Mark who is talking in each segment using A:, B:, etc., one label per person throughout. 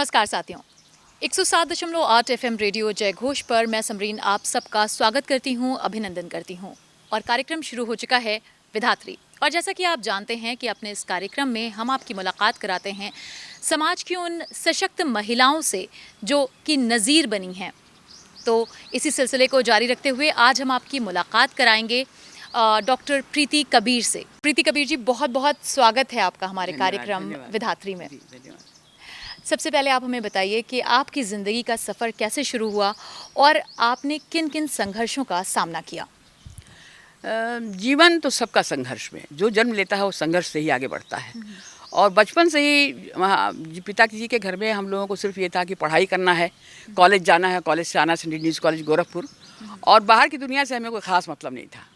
A: नमस्कार साथियों, 107.8 FM radio जय घोष पर मैं समरीन आप सबका स्वागत करती हूँ, अभिनंदन करती हूँ। और कार्यक्रम शुरू हो चुका है विधात्री। और जैसा कि आप जानते हैं कि अपने इस कार्यक्रम में हम आपकी मुलाकात कराते हैं समाज की उन सशक्त महिलाओं से जो कि नज़ीर बनी हैं। तो इसी सिलसिले को जारी रखते हुए आज हम आपकी मुलाकात कराएंगे डॉक्टर प्रीति कबीर से। प्रीति कबीर जी, बहुत बहुत स्वागत है आपका हमारे कार्यक्रम विधात्री में। सबसे पहले आप हमें बताइए कि आपकी ज़िंदगी का सफ़र कैसे शुरू हुआ और आपने किन किन संघर्षों का सामना किया।
B: जीवन तो सबका संघर्ष में, जो जन्म लेता है वो संघर्ष से ही आगे बढ़ता है। और बचपन से ही पिताजी के घर में हम लोगों को सिर्फ ये था कि पढ़ाई करना है, कॉलेज जाना है, कॉलेज से आना सेंट एंड्रयूज कॉलेज गोरखपुर, और बाहर की दुनिया से हमें कोई ख़ास मतलब नहीं था।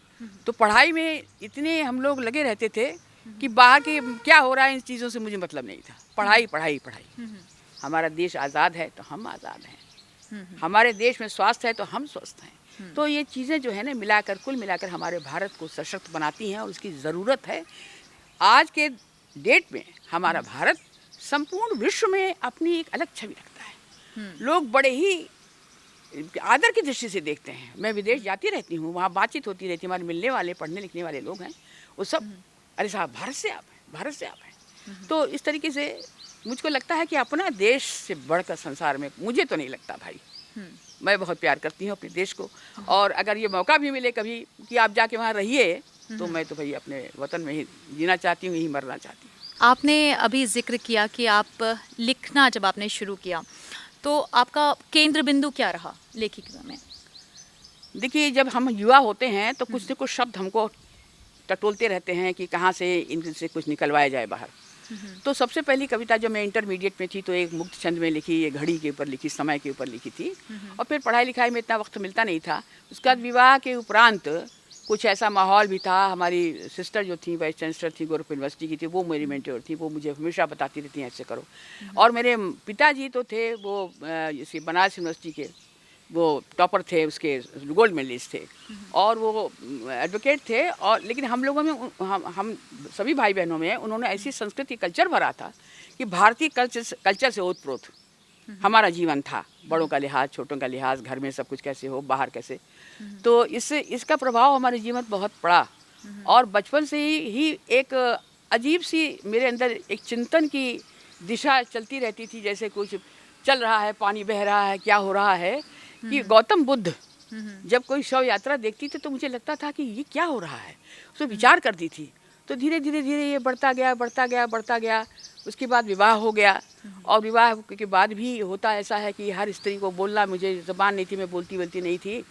B: तो पढ़ाई में इतने हम लोग लगे रहते थे कि बाहर के क्या हो रहा है इन चीज़ों से मुझे मतलब नहीं था। पढ़ाई पढ़ाई पढ़ाई। हमारा देश आज़ाद है तो हम आज़ाद हैं, हमारे देश में स्वास्थ्य है तो हम स्वस्थ हैं। तो ये चीज़ें जो है ना मिलाकर, कुल मिलाकर हमारे भारत को सशक्त बनाती हैं और उसकी ज़रूरत है। आज के डेट में हमारा भारत संपूर्ण विश्व में अपनी एक अलग छवि रखता है। लोग बड़े ही आदर की दृष्टि से देखते हैं। मैं विदेश जाती रहती हूँ, वहाँ बातचीत होती रहती है, हमारे मिलने वाले पढ़ने लिखने वाले लोग हैं, वो सब अरे साहब भारत से आप हैं, भारत से आप हैं। तो इस तरीके से मुझको लगता है कि अपना देश से बढ़कर संसार में मुझे तो नहीं लगता भाई। मैं बहुत प्यार करती हूँ अपने देश को, और अगर ये मौका भी मिले कभी कि आप जाके वहाँ रहिए तो मैं तो भाई अपने वतन में ही जीना चाहती हूँ, यही मरना चाहती हूँ।
A: आपने अभी जिक्र किया कि आप लिखना जब आपने शुरू किया तो आपका केंद्र बिंदु क्या रहा लेखिका में?
B: देखिए, जब हम युवा होते हैं तो कुछ न कुछ शब्द हमको टटोलते रहते हैं कि कहाँ से इनसे कुछ निकलवाया जाए बाहर। तो सबसे पहली कविता जो मैं इंटरमीडिएट में थी तो एक मुक्त छंद में लिखी, ये घड़ी के ऊपर लिखी, समय के ऊपर लिखी थी। और फिर पढ़ाई लिखाई में इतना वक्त मिलता नहीं था। उसके बाद विवाह के उपरांत कुछ ऐसा माहौल भी था। हमारी सिस्टर जो थी वाइस चांसलर थी गोरखपुर यूनिवर्सिटी की थी, वो मेरी मेंटर थी, वो मुझे हमेशा बताती रहती हैं ऐसे करो। और मेरे पिताजी तो थे वो इसी बनारस यूनिवर्सिटी के वो टॉपर थे, उसके गोल्ड मेडलिस्ट थे, और वो एडवोकेट थे। और लेकिन हम लोगों में हम सभी भाई बहनों में उन्होंने ऐसी संस्कृति कल्चर भरा था कि भारतीय कल्चर से ओतप्रोत हमारा जीवन था। बड़ों का लिहाज, छोटों का लिहाज, घर में सब कुछ कैसे हो, बाहर कैसे। तो इसका प्रभाव हमारे जीवन पर बहुत पड़ा। और बचपन से ही एक अजीब सी मेरे अंदर एक चिंतन की दिशा चलती रहती थी, जैसे कुछ चल रहा है, पानी बह रहा है, क्या हो रहा है। कि गौतम बुद्ध जब कोई शव यात्रा देखती थी तो मुझे लगता था कि ये क्या हो रहा है, उसको विचार करती थी। तो धीरे धीरे धीरे ये बढ़ता गया बढ़ता गया बढ़ता गया। उसके बाद विवाह हो गया, और विवाह के बाद भी होता ऐसा है कि हर स्त्री को बोलना, मुझे ज़बान नहीं थी, मैं बोलती नहीं थी,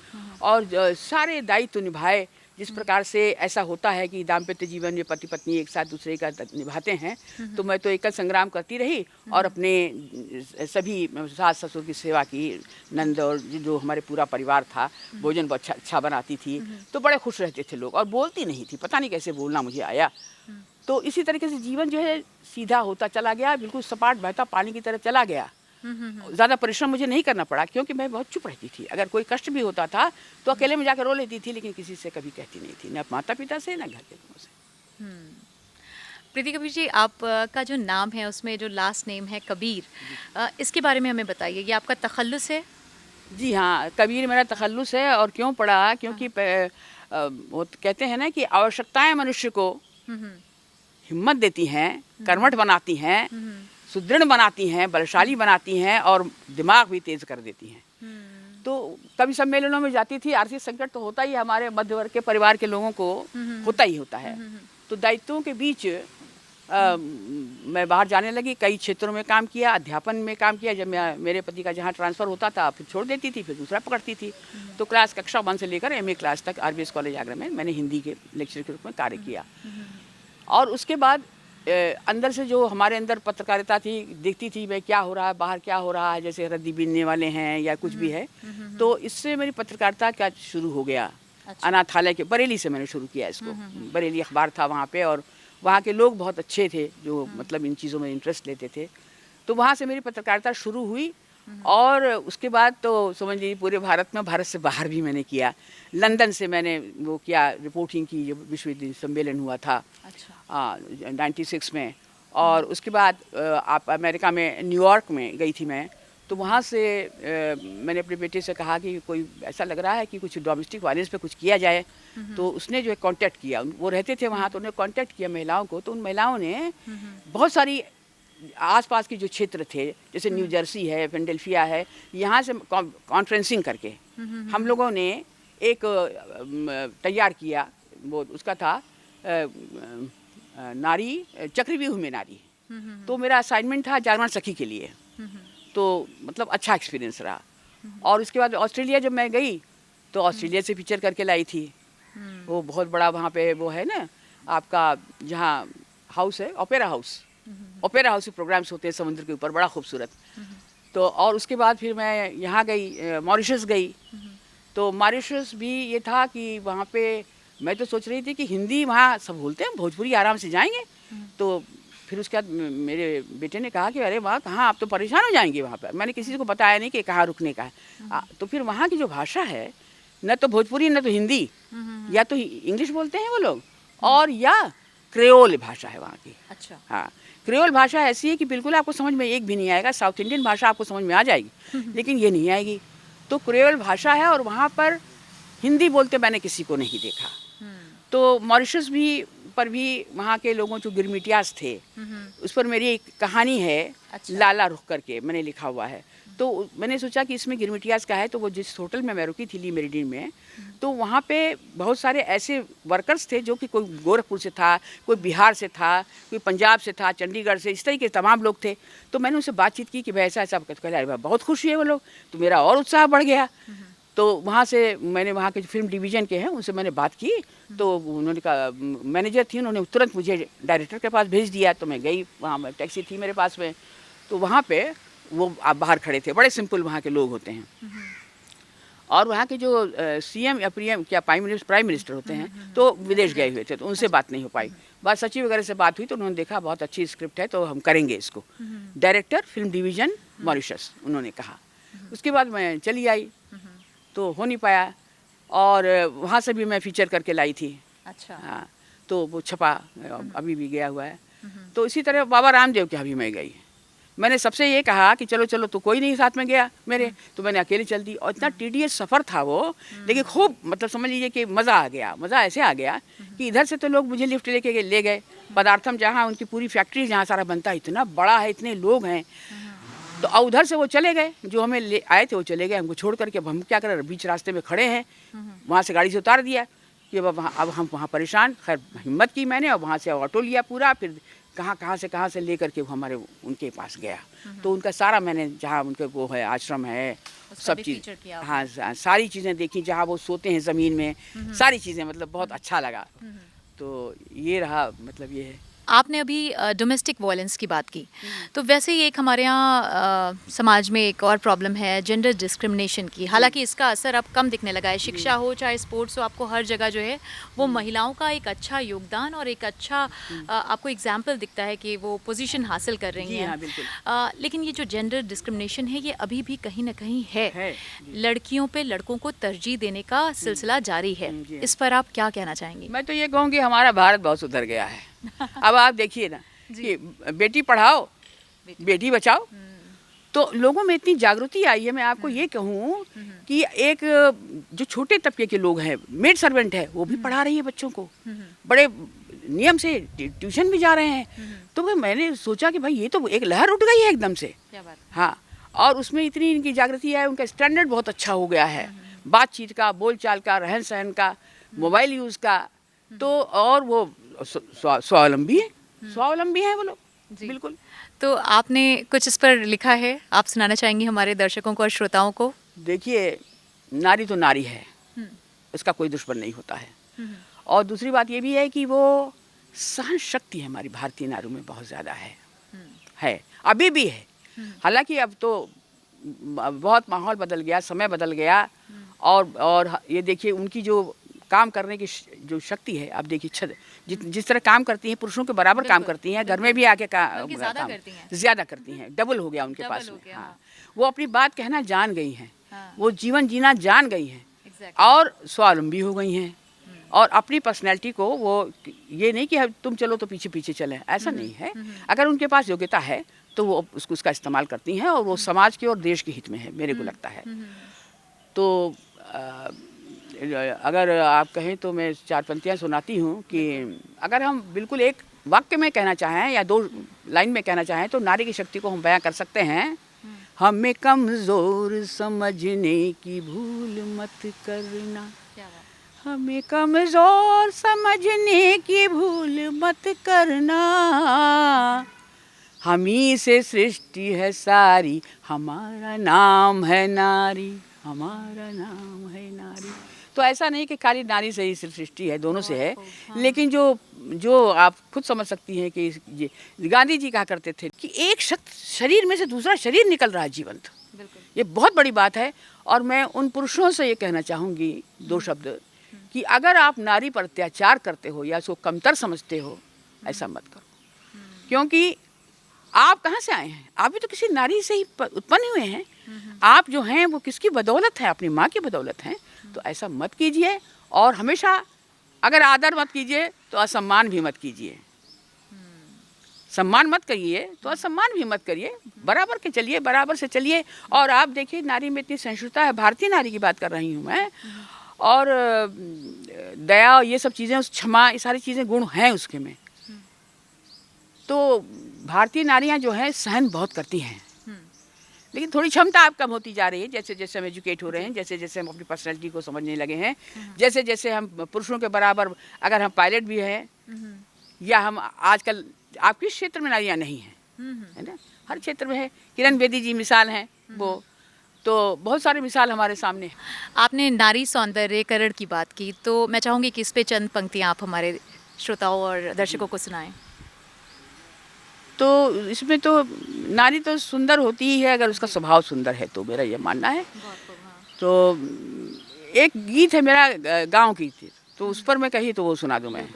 B: और सारे दायित्व निभाए। जिस प्रकार से ऐसा होता है कि दाम्पत्य जीवन में पति पत्नी एक साथ दूसरे का निभाते हैं, तो मैं तो एकल संग्राम करती रही और अपने सभी सास ससुर की सेवा की, नंद और जो हमारे पूरा परिवार था, भोजन बहुत अच्छा बनाती थी। तो बड़े खुश रहते थे लोग, और बोलती नहीं थी, पता नहीं कैसे बोलना मुझे आया। तो इसी तरीके से जीवन जो है सीधा होता चला गया, बिल्कुल सपाट बहता पानी की तरह चला गया। ज़्यादा परिश्रम मुझे नहीं करना पड़ा, क्योंकि मैं बहुत चुप रहती थी। अगर कोई कष्ट भी होता था तो अकेले में जाकर रो लेती थी, लेकिन किसी से कभी कहती नहीं थी, न माता पिता से न घर के लोगों से।
A: प्रीति कबीर जी, आपका जो नाम है उसमें जो लास्ट नेम है कबीर, इसके बारे में हमें बताइए। ये आपका तखल्लुस है?
B: जी हाँ, कबीर मेरा तखल्लुस है। और क्यों पड़ा, क्योंकि वो कहते हैं ना कि आवश्यकताएं मनुष्य को हिम्मत देती हैं, कर्मठ बनाती हैं, सुदृढ़ बनाती हैं, बलशाली बनाती हैं, और दिमाग भी तेज कर देती हैं। तो कवि सम्मेलनों में जाती थी। आर्थिक संकट तो होता ही हमारे मध्य वर्ग के परिवार के लोगों को होता ही होता है। तो दायित्वों के बीच मैं बाहर जाने लगी, कई क्षेत्रों में काम किया, अध्यापन में काम किया। जब मेरे पति का जहाँ ट्रांसफ़र होता था फिर छोड़ देती थी, फिर दूसरा पकड़ती थी। तो कक्षा 1 से लेकर MA क्लास तक RBS कॉलेज आगरा में मैंने हिंदी के लेक्चर के रूप में कार्य किया। और उसके बाद अंदर से जो हमारे अंदर पत्रकारिता थी, देखती थी मैं क्या हो रहा है बाहर, क्या हो रहा है, जैसे रद्दी बीनने वाले हैं या कुछ भी है। तो इससे मेरी पत्रकारिता का शुरू हो गया। अच्छा। अनाथालय के बरेली से मैंने शुरू किया इसको। बरेली अखबार था वहाँ पे, और वहाँ के लोग बहुत अच्छे थे जो मतलब इन चीज़ों में इंटरेस्ट लेते थे। तो वहाँ से मेरी पत्रकारिता शुरू हुई। और उसके बाद तो समझ लीजिए पूरे भारत में, भारत से बाहर भी मैंने किया। लंदन से मैंने वो किया, रिपोर्टिंग की, जो विश्व सम्मेलन हुआ था। अच्छा। 96 में। और उसके बाद आप अमेरिका में न्यूयॉर्क में गई थी मैं, तो वहाँ से मैंने अपने बेटे से कहा कि कोई ऐसा लग रहा है कि कुछ डोमेस्टिक वायलेंस पे कुछ किया जाए। तो उसने जो है कांटेक्ट किया, वो रहते थे वहाँ, तो उन्होंने कांटेक्ट किया महिलाओं को। तो उन महिलाओं ने बहुत सारी आसपास के जो क्षेत्र थे, जैसे न्यू जर्सी है, फिलाडेल्फिया है, यहाँ से कॉन्फ्रेंसिंग करके हम लोगों ने एक तैयार किया। वो उसका था नारी चक्रव्यूह में नारी। तो मेरा असाइनमेंट था जागरण सखी के लिए। तो मतलब अच्छा एक्सपीरियंस रहा। और उसके बाद ऑस्ट्रेलिया जब मैं गई तो ऑस्ट्रेलिया से पिक्चर करके लाई थी। वो बहुत बड़ा वहाँ पे वो है ना आपका, जहाँ हाउस है ओपेरा हाउस, ओपेरा हाउस में प्रोग्राम्स होते हैं समुद्र के ऊपर, बड़ा खूबसूरत। तो और उसके बाद फिर मैं यहाँ गई, मॉरिशस गई। तो मॉरिशस भी ये था कि वहाँ पे मैं तो सोच रही थी कि हिंदी वहाँ सब बोलते हैं, भोजपुरी आराम से जाएंगे। तो फिर उसके बाद मेरे बेटे ने कहा कि अरे वाह, कहाँ आप तो परेशान हो जाएंगे वहाँ पर। मैंने किसी को बताया नहीं कि कहाँ रुकने का है। तो फिर वहाँ की जो भाषा है, न तो भोजपुरी न तो हिंदी, या तो इंग्लिश बोलते हैं वो लोग, और या क्रेओल भाषा है वहाँ की।
A: अच्छा।
B: हाँ, क्रेओल भाषा ऐसी है कि बिल्कुल आपको समझ में एक भी नहीं आएगा। साउथ इंडियन भाषा आपको समझ में आ जाएगी, लेकिन ये नहीं आएगी। तो क्रेओल भाषा है, और वहाँ पर हिंदी बोलते मैंने किसी को नहीं देखा। तो मॉरिशस पर भी वहाँ के लोगों जो गिरमिटियास थे, उस पर मेरी एक कहानी है। अच्छा। लाला रुख करके मैंने लिखा हुआ है। तो मैंने सोचा कि इसमें गिरमिटियास का है। तो वो जिस होटल में मैं रुकी थी, ली मेरिडियन में, तो वहाँ पे बहुत सारे ऐसे वर्कर्स थे जो कि कोई गोरखपुर से था, कोई बिहार से था, कोई पंजाब से था, चंडीगढ़ से, इस तरीके के तमाम लोग थे। तो मैंने उनसे बातचीत की कि भाई ऐसा ऐसा, अरे भाई बहुत खुशी है वो लोग। तो मेरा और उत्साह बढ़ गया। तो वहाँ से मैंने वहाँ के जो फिल्म डिवीज़न के हैं उनसे मैंने बात की। तो उन्होंने कहा, मैनेजर थी, उन्होंने तुरंत मुझे डायरेक्टर के पास भेज दिया। तो मैं गई वहाँ, टैक्सी थी मेरे पास में। तो वहाँ पे वो आप बाहर खड़े थे, बड़े सिंपल वहाँ के लोग होते हैं। और वहाँ के जो सीएम या प्राइम मिनिस्टर होते हैं, तो विदेश गए हुए थे, तो उनसे बात नहीं हो पाई। बात सचिव वगैरह से बात हुई, तो उन्होंने देखा बहुत अच्छी स्क्रिप्ट है, तो हम करेंगे इसको। डायरेक्टर फिल्म डिवीज़न मॉरिशस, उन्होंने कहा। उसके बाद मैं चली आई, तो हो नहीं पाया। और वहाँ से भी मैं फीचर करके लाई थी।
A: अच्छा।
B: हाँ, तो वो छपा, अभी भी गया हुआ है। तो इसी तरह बाबा रामदेव के यहाँ भी मैं गई। मैंने सबसे ये कहा कि चलो चलो, तो कोई नहीं साथ में गया मेरे, तो मैंने अकेले चल दी। और इतना टीडियस सफ़र था वो, लेकिन खूब, मतलब समझ लीजिए कि मज़ा आ गया। मज़ा ऐसे आ गया कि इधर से तो लोग मुझे लिफ्ट लेके ले गए पदार्थम, जहाँ उनकी पूरी फैक्ट्री जहाँ सारा बनता है, इतना बड़ा है, इतने लोग हैं। तो उधर से वो चले गए, जो हमें ले आए थे वो चले गए, हमको छोड़ करके। अब हम क्या करें, बीच रास्ते में खड़े हैं। वहाँ से गाड़ी से उतार दिया कि अब हम वहाँ परेशान। खैर हिम्मत की मैंने, और वहाँ से ऑटो लिया पूरा, फिर कहाँ से ले करके वो हमारे उनके पास गया। तो उनका सारा मैंने, जहाँ उनके वो है आश्रम है, सब चीज़, हाँ सारी चीज़ें देखी, जहाँ वो सोते हैं ज़मीन में, सारी चीज़ें, मतलब बहुत अच्छा लगा। तो ये रहा, मतलब ये है।
A: आपने अभी डोमेस्टिक वायलेंस की बात की, तो वैसे ही एक हमारे यहाँ समाज में एक और प्रॉब्लम है जेंडर डिस्क्रिमिनेशन की। हालांकि इसका असर अब कम दिखने लगा है। शिक्षा हो चाहे स्पोर्ट्स हो, आपको हर जगह जो है वो महिलाओं का एक अच्छा योगदान और एक अच्छा आपको एग्जाम्पल दिखता है कि वो पोजीशन हासिल कर रही हैं।
B: हाँ, बिल्कुल।
A: लेकिन ये जो जेंडर डिस्क्रिमिनेशन है, ये अभी भी कहीं ना कहीं है। लड़कियों पे लड़कों को तरजीह देने का सिलसिला जारी है। इस पर आप क्या कहना चाहेंगे?
B: मैं तो ये कहूँगी हमारा भारत बहुत सुधर गया है। अब आप देखिए ना कि बेटी पढ़ाओ बेटी बचाओ, तो लोगों में इतनी जागृति आई है। मैं आपको ये कहूँ कि एक जो छोटे तबके के लोग हैं, मेड सर्वेंट है, वो भी पढ़ा रही है बच्चों को, बड़े नियम से ट्यूशन भी जा रहे हैं। तो भाई मैंने सोचा कि भाई ये तो एक लहर उठ गई है एकदम से।
A: क्या बात?
B: हाँ, और उसमें इतनी इनकी जागृति है, उनका स्टैंडर्ड बहुत अच्छा हो गया है, बातचीत का, बोलचाल का, रहन सहन का, मोबाइल यूज़ का। तो और वो स्वावलंबी है वो लोग, बिल्कुल।
A: तो आपने कुछ इस पर लिखा है, आप सुनाना चाहेंगी हमारे दर्शकों को और श्रोताओं को?
B: देखिए, नारी तो नारी है, इसका कोई दुश्मन नहीं होता है। और दूसरी बात ये भी है कि वो सहन शक्ति है हमारी भारतीय नारियों में बहुत ज़्यादा है, अभी भी है। हालांकि अब तो बहुत माहौल बदल गया, समय बदल गया। और ये देखिए उनकी जो काम करने की जो शक्ति है, आप देखिए जिस तरह काम करती हैं, पुरुषों के बराबर काम करती हैं, घर में भी आके ज़्यादा करती हैं, डबल हो गया उनके पास में। हाँ, वो अपनी बात कहना जान गई हैं, वो जीवन जीना जान गई हैं, और स्वावलंबी हो गई हैं, और अपनी पर्सनैलिटी को वो, ये नहीं कि तुम चलो तो पीछे पीछे चलें, ऐसा नहीं है। अगर उनके पास योग्यता है तो वो उसका इस्तेमाल करती हैं और वो समाज के और देश के हित में है, मेरे को लगता है। तो अगर आप कहें तो मैं 4 पंक्तियाँ सुनाती हूँ कि अगर हम बिल्कुल एक वाक्य में कहना चाहें या 2 लाइन में कहना चाहें तो नारी की शक्ति को हम बयां कर सकते हैं। हमें कमज़ोर समझने की भूल मत करना, हमें कमज़ोर समझने की भूल मत करना, हमी से सृष्टि है सारी, हमारा नाम है नारी, हमारा नाम है नारी। तो ऐसा नहीं कि खाली नारी से ही सृष्टि है, दोनों से है। लेकिन जो आप खुद समझ सकती हैं कि गांधी जी कहा करते थे कि एक शरीर में से दूसरा शरीर निकल रहा है जीवंत, ये बहुत बड़ी बात है। और मैं उन पुरुषों से ये कहना चाहूँगी 2 शब्द कि अगर आप नारी पर अत्याचार करते हो या उसको कमतर समझते हो, ऐसा मत करो। क्योंकि आप कहाँ से आए हैं? आप भी तो किसी नारी से ही उत्पन्न हुए हैं। आप जो हैं वो किसकी बदौलत है? अपनी माँ की बदौलत हैं। तो ऐसा मत कीजिए। और हमेशा अगर आदर मत कीजिए तो असम्मान भी मत कीजिए। सम्मान मत करिए तो असम्मान भी मत करिए। बराबर के चलिए, बराबर से चलिए। और आप देखिए नारी में इतनी सहिष्णुता है, भारतीय नारी की बात कर रही हूँ मैं। और दया, ये सब चीज़ें, उस क्षमा, ये सारी चीज़ें गुण हैं उसके में। तो भारतीय नारियां जो हैं सहन बहुत करती हैं, लेकिन थोड़ी क्षमता आप कम होती जा रही है जैसे जैसे हम एजुकेट हो रहे हैं, जैसे जैसे हम अपनी पर्सनैलिटी को समझने लगे हैं, जैसे जैसे हम पुरुषों के बराबर, अगर हम पायलट भी हैं या हम आजकल, आप किस क्षेत्र में नारियां नहीं हैं, है ना? हर क्षेत्र में है। किरण बेदी जी मिसाल हैं वो, तो बहुत सारे मिसाल हमारे सामने हैं।
A: आपने नारी सौंदर्यकरण की बात की, तो मैं चाहूँगी कि इस पे चंद पंक्तियाँ आप हमारे श्रोताओं और दर्शकों को सुनाएं।
B: तो इसमें तो नारी तो सुंदर होती ही है अगर उसका स्वभाव सुंदर है, तो मेरा ये मानना है। तो एक गीत है मेरा गांव की थी, तो उस पर मैं कही तो वो सुना दूं मैं।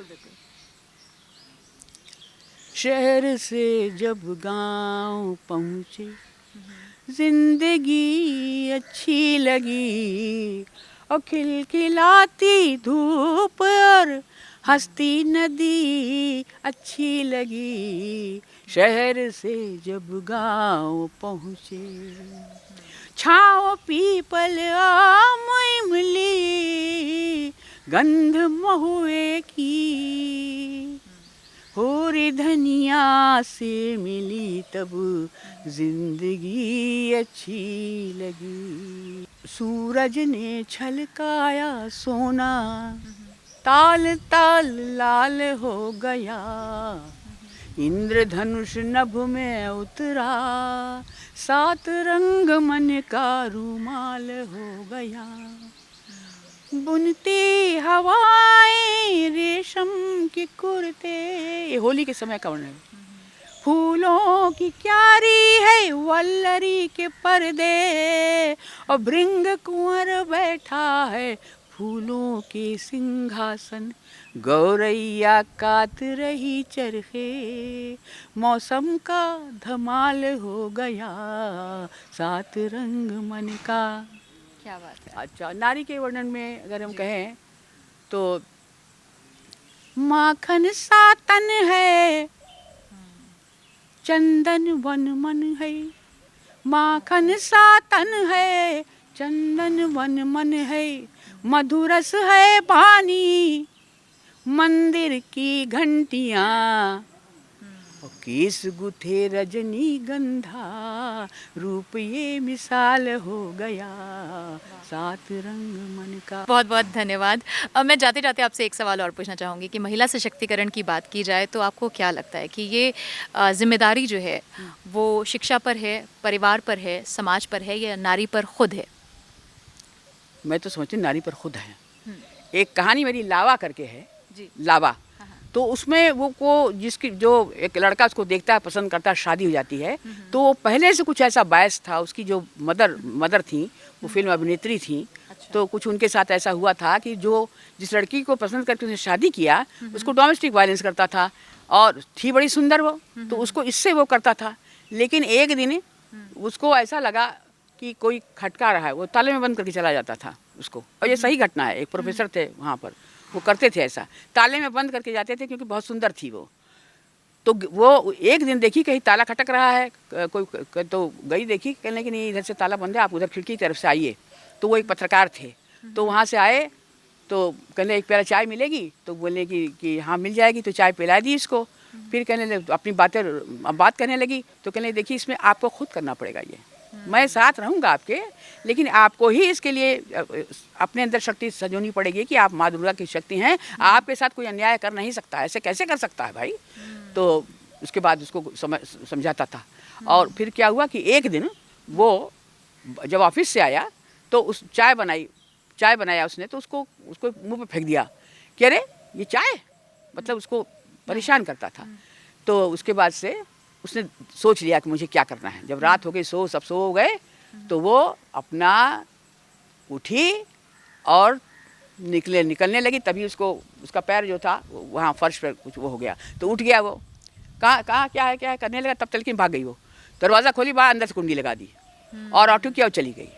B: शहर से जब गांव पहुँचे जिंदगी अच्छी लगी, और खिलखिलाती धूप और हंसती नदी अच्छी लगी। शहर से जब गांव पहुँचे, छाँव पीपल आम इमली, गंध महुए की, होरी धनिया से मिली तब जिंदगी अच्छी लगी। सूरज ने छलकाया सोना, ताल ताल लाल हो गया, इंद्रधनुष नभ में उतरा, 7 रंग मन का रूमाल हो गया। बुनती हवाएं रेशम की कुर्ते, ये होली के समय का वर्णन है। फूलों की क्यारी है वल्लरी के पर्दे, और भृंग कुंवर बैठा है फूलों के सिंहासन, गौरैया कात रही चरखे, मौसम का धमाल हो गया, 7 रंग मन का।
A: क्या बात है।
B: अच्छा, नारी के वर्णन में अगर हम कहें तो माखन सा तन है, चंदन वन मन है, माखन सा तन है, चंदन वन मन है, मधुरस है पानी, मंदिर की घंटियाँ, और केस गुथे रजनी गंधा, रूप ये मिसाल हो गया, 7 रंग मन का।
A: बहुत बहुत धन्यवाद। अब मैं जाते जाते आपसे एक सवाल और पूछना चाहूँगी कि महिला सशक्तिकरण की बात की जाए तो आपको क्या लगता है कि ये जिम्मेदारी जो है वो शिक्षा पर है, परिवार पर है, समाज पर है, या नारी पर खुद है?
B: मैं तो समझती हूँ नारी पर खुद है। एक कहानी मेरी लावा करके है
A: जी।
B: लावा, तो उसमें वो को जिसकी जो एक लड़का उसको देखता है, पसंद करता है, शादी हो जाती है, तो वो पहले से कुछ ऐसा बायस था। उसकी जो मदर थी वो फिल्म अभिनेत्री थी। अच्छा। तो कुछ उनके साथ ऐसा हुआ था कि जो जिस लड़की को पसंद करके उसने शादी किया उसको डोमेस्टिक वायलेंस करता था, और थी बड़ी सुंदर वो, तो उसको इससे वो करता था। लेकिन एक दिन उसको ऐसा लगा कि कोई खटका रहा है, वो ताले में बंद करके चला जाता था उसको। और ये सही घटना है, एक प्रोफेसर थे वहाँ पर, वो करते थे ऐसा, ताले में बंद करके जाते थे क्योंकि बहुत सुंदर थी वो। तो वो एक दिन देखी कहीं ताला खटक रहा है, तो गई देखी, कहने कि नहीं इधर से ताला बंद है, आप उधर खिड़की की तरफ से आइए। तो वो एक पत्रकार थे, तो वहाँ से आए, तो कहने एक प्याला चाय मिलेगी, तो बोले कि हाँ मिल जाएगी। तो चाय पिला दी इसको। फिर कहने लगे अपनी बात करने लगी, तो कहने देखिए इसमें आपको खुद करना पड़ेगा ये, मैं साथ रहूँगा आपके, लेकिन आपको ही इसके लिए अपने अंदर शक्ति सजोनी पड़ेगी कि आप माँ दुर्गा की शक्ति हैं, आपके साथ कोई अन्याय कर नहीं सकता, ऐसे कैसे कर सकता है भाई। तो उसके बाद उसको समझाता था। और फिर क्या हुआ कि एक दिन वो जब ऑफिस से आया तो उस चाय बनाया उसने, तो उसको मुंह पे फेंक दिया कि अरे ये चाय, मतलब उसको परेशान करता था। तो उसके बाद से उसने सोच लिया कि मुझे क्या करना है। जब रात हो गई, सब सो गए, तो वो अपना उठी और निकलने लगी। तभी उसका पैर जो था वहाँ फर्श पर कुछ वो हो गया, तो उठ गया वो, कहाँ क्या है करने लगा। तब तलकी भाग गई वो, दरवाज़ा खोली, बाहर अंदर से कुंडी लगा दी और ऑटो किया और चली गई।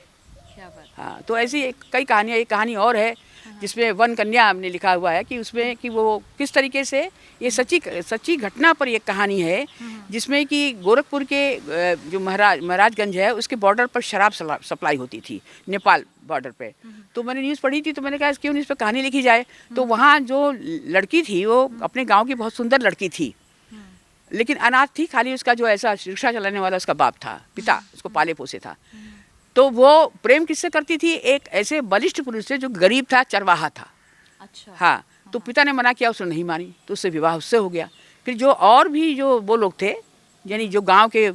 B: हाँ, तो ऐसी कई कहानियाँ। एक कहानी और है जिसमें वन कन्या हमने लिखा हुआ है कि उसमें कि वो किस तरीके से, ये सच्ची घटना पर एक कहानी है, जिसमें कि गोरखपुर के जो महाराजगंज है उसके बॉर्डर पर शराब सप्लाई होती थी, नेपाल बॉर्डर पे। तो मैंने न्यूज़ पढ़ी थी, तो मैंने कहा क्यों नहीं इस पर कहानी लिखी जाए। तो वहाँ जो लड़की थी वो अपने गाँव की बहुत सुंदर लड़की थी, लेकिन अनाथ थी। खाली उसका जो ऐसा रिक्शा चलाने वाला उसका बाप था, पिता उसको पाले पोसे था। तो वो प्रेम किससे करती थी, एक ऐसे बलिष्ठ पुरुष से जो गरीब था, चरवाहा था। अच्छा। हाँ, तो पिता ने मना किया, उसने नहीं मानी, तो उससे विवाह उससे हो गया। फिर जो और भी जो वो लोग थे, यानी जो गांव के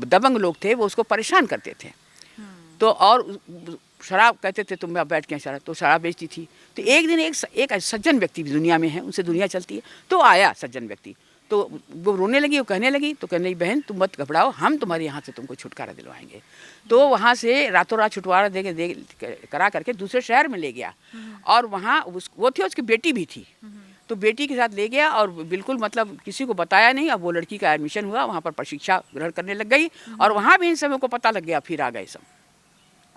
B: दबंग लोग थे, वो उसको परेशान करते थे। तो और शराब कहते थे, तुम बैठ के शराब, तो शराब बेचती थी। तो एक दिन एक सज्जन व्यक्ति भी दुनिया में है, उनसे दुनिया चलती है। तो आया सज्जन व्यक्ति, तो वो रोने लगी, वो कहने लगी, तो कहने लगी बहन तुम मत घबराओ, हम तुम्हारे यहाँ से तुमको छुटकारा दिलवाएंगे। तो वहाँ से रातों रात छुटकारा करा करके दूसरे शहर में ले गया। और वहाँ वो थी, उसकी बेटी भी थी, तो बेटी के साथ ले गया और बिल्कुल मतलब किसी को बताया नहीं। अब वो लड़की का एडमिशन हुआ, वहाँ पर प्रशिक्षा ग्रहण करने लग गई, और वहाँ भी इन सब को पता लग गया, फिर आ गए सब।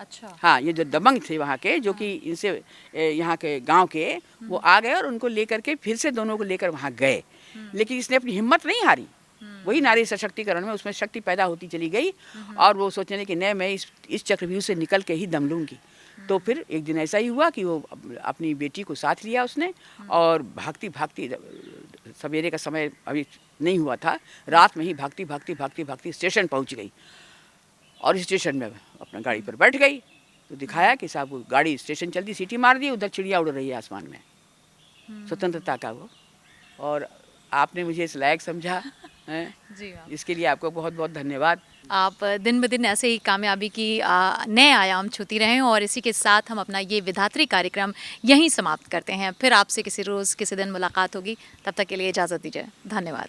B: अच्छा। हाँ, ये जो दबंग थे वहाँ के, जो कि इनसे यहाँ के गांव के, वो आ गए और उनको लेकर के फिर से दोनों को लेकर वहाँ गए। लेकिन इसने अपनी हिम्मत नहीं हारी, वही नारी सशक्तिकरण में उसमें शक्ति पैदा होती चली गई। और वो सोचने लगी कि नहीं, मैं इस चक्रव्यूह से निकल के ही दम लूँगी। तो फिर एक दिन ऐसा ही हुआ कि वो अपनी बेटी को साथ लिया उसने, और भागती भागती, सवेरे का समय अभी नहीं हुआ था, रात में ही भागती स्टेशन पहुँच गई। और स्टेशन में अपना गाड़ी पर बैठ गई, तो दिखाया कि साहब वो गाड़ी स्टेशन चलती, सीटी मार दी, उधर चिड़िया उड़ रही है आसमान में, स्वतंत्रता का वो। और आपने मुझे इस लायक समझा है, जी, इसके लिए आपको बहुत बहुत धन्यवाद।
A: आप दिन ब दिन ऐसे ही कामयाबी की नए आयाम छूती रहें। और इसी के साथ हम अपना ये विधात्री कार्यक्रम यहीं समाप्त करते हैं। फिर आपसे किसी रोज़ किसी दिन मुलाकात होगी, तब तक के लिए इजाज़त दीजिए। धन्यवाद।